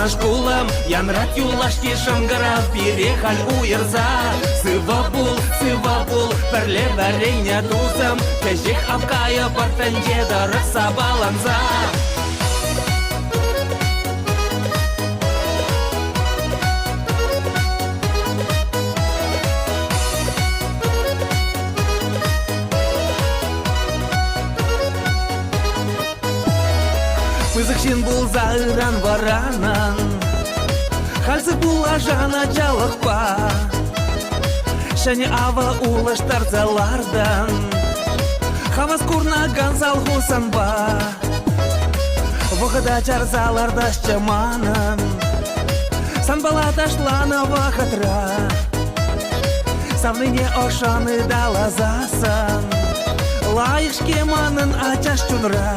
Алтын шкулам, янрат юлашки шымгырап перехаль уйырза. Сыва бул, пірле варейня тузым, кәжек апкая бартанже дырық сабаланза. Пызықшын бұл зағыран варанан, халсы була жана жалықпа. Шәне ава улаштар залардан, хавас курнаган залғусан ба. Вғыда чарзаларда шчаманан, санбала ташлана вахатра. Савныне ошаны далазасан, лайық шкеманын ачаш чунра.